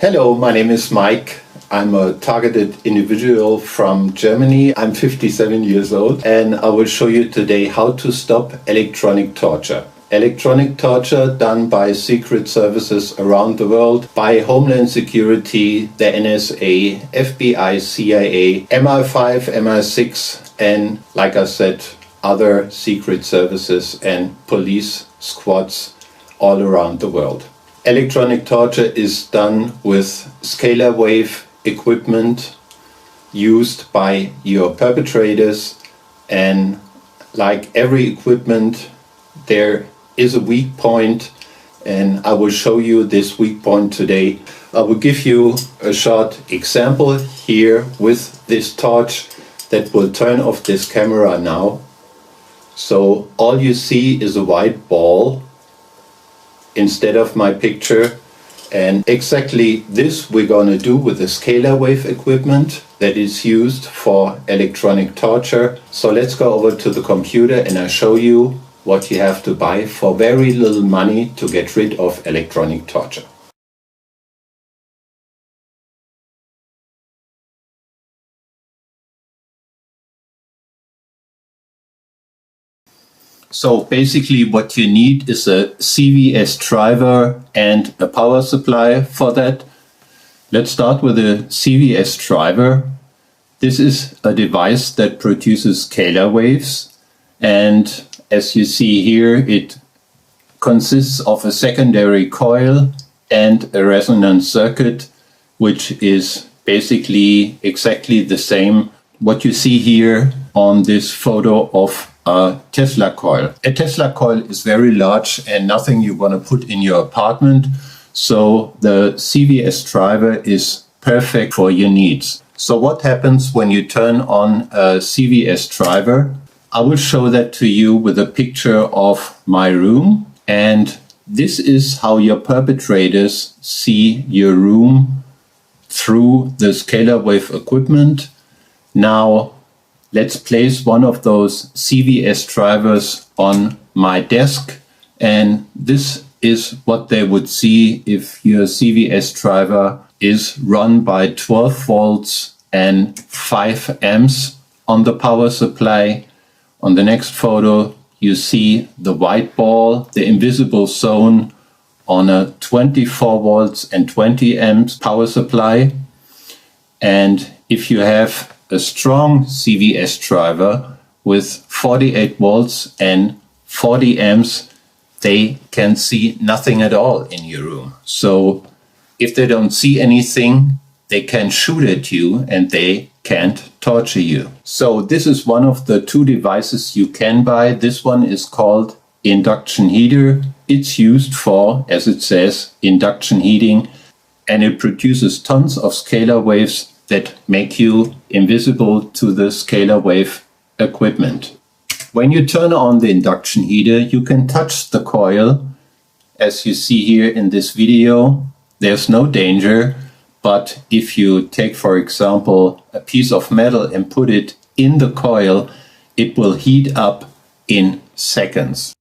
Hello, my name is Mike. I'm a targeted individual from Germany. I'm 57 years old and I will show you today how to stop electronic torture. Electronic torture done by secret services around the world, by Homeland Security, the NSA, FBI, CIA, MI5, MI6, and like I said, other secret services and police squads all around the world. Electronic torture is done with scalar wave equipment used by your perpetrators, and like every equipment there is a weak point, and I will show you this weak point today. I will give you a short example here with this torch that will turn off this camera now. So all you see is a white ball instead of my picture, and exactly this we're going to do with the scalar wave equipment that is used for electronic torture. So let's go over to the computer and I'll show you what you have to buy for very little money to get rid of electronic torture. So basically what you need is a CVS driver and a power supply for that. Let's start with a CVS driver. This is a device that produces scalar waves, and as you see here, it consists of a secondary coil and a resonance circuit, which is basically exactly the same what you see here on this photo of a Tesla coil. A Tesla coil is very large and nothing you want to put in your apartment, so the CVS driver is perfect for your needs. So what happens when you turn on a CVS driver? I will show that to you with a picture of my room, and this is how your perpetrators see your room through the scalar wave equipment. Now let's place one of those CVS drivers on my desk, and this is what they would see if your CVS driver is run by 12 volts and 5 amps on the power supply. On the next photo, you see the white ball, the invisible zone, on a 24 volts and 20 amps power supply. And if you have a strong CVS driver with 48 volts and 40 amps, they can see nothing at all in your room. So if they don't see anything, they can shoot at you and they can't torture you. So this is one of the two devices you can buy. This one is called induction heater. It's used for, as it says, induction heating, and it produces tons of scalar waves that make you invisible to the scalar wave equipment. When you turn on the induction heater, you can touch the coil. As you see here in this video, there's no danger. But if you take, for example, a piece of metal and put it in the coil, it will heat up in seconds.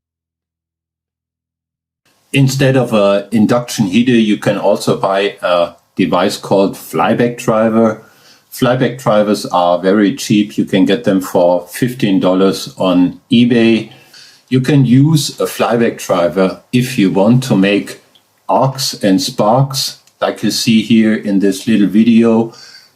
Instead of an induction heater, you can also buy a device called flyback driver. Flyback drivers are very cheap. You can get them for $15 on eBay. You can use a flyback driver if you want to make arcs and sparks, like you see here in this little video,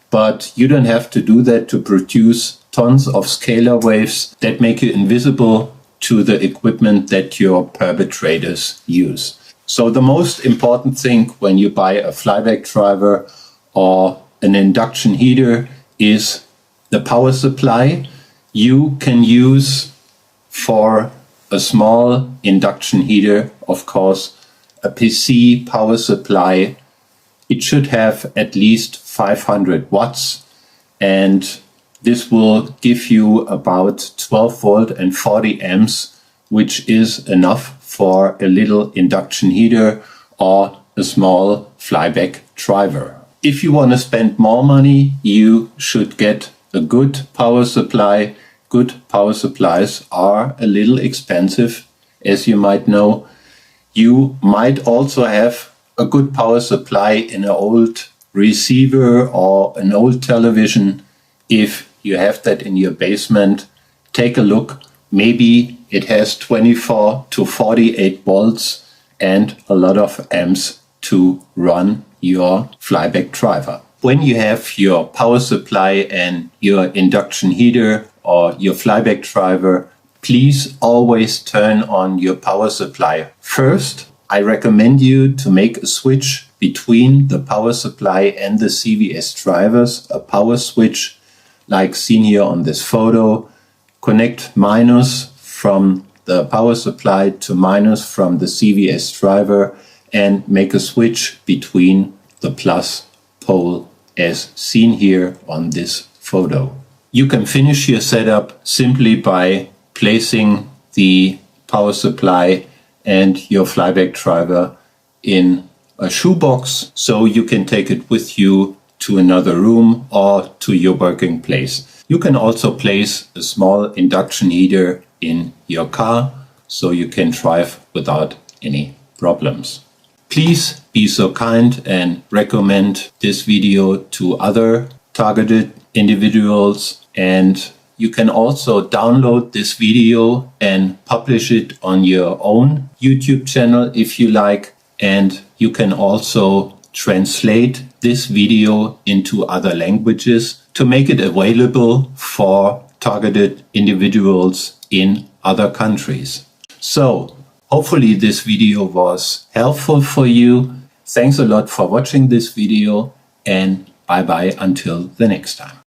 but you don't have to do that to produce tons of scalar waves that make you invisible to the equipment that your perpetrators use. So the most important thing when you buy a flyback driver or an induction heater is the power supply. You can use for a small induction heater, of course, a PC power supply. It should have at least 500 watts, and this will give you about 12 volt and 40 amps, which is enough for a little induction heater or a small flyback driver. If you want to spend more money, you should get a good power supply. Good power supplies are a little expensive, as you might know. You might also have a good power supply in an old receiver or an old television, if you have that in your basement, take a look. Maybe it has 24 to 48 volts and a lot of amps to run your flyback driver. When you have your power supply and your induction heater or your flyback driver, please always turn on your power supply first. I recommend you to make a switch between the power supply and the CVS drivers, a power switch like seen here on this photo. Connect minus from the power supply to minus from the CVS driver and make a switch between the plus pole as seen here on this photo. You can finish your setup simply by placing the power supply and your flyback driver in a shoebox so you can take it with you to another room or to your working place. You can also place a small induction heater in your car so you can drive without any problems. Please be so kind and recommend this video to other targeted individuals, and you can also download this video and publish it on your own YouTube channel if you like, and you can also translate this video into other languages to make it available for targeted individuals in other countries. So, hopefully this video was helpful for you. Thanks a lot for watching this video, and bye bye until the next time.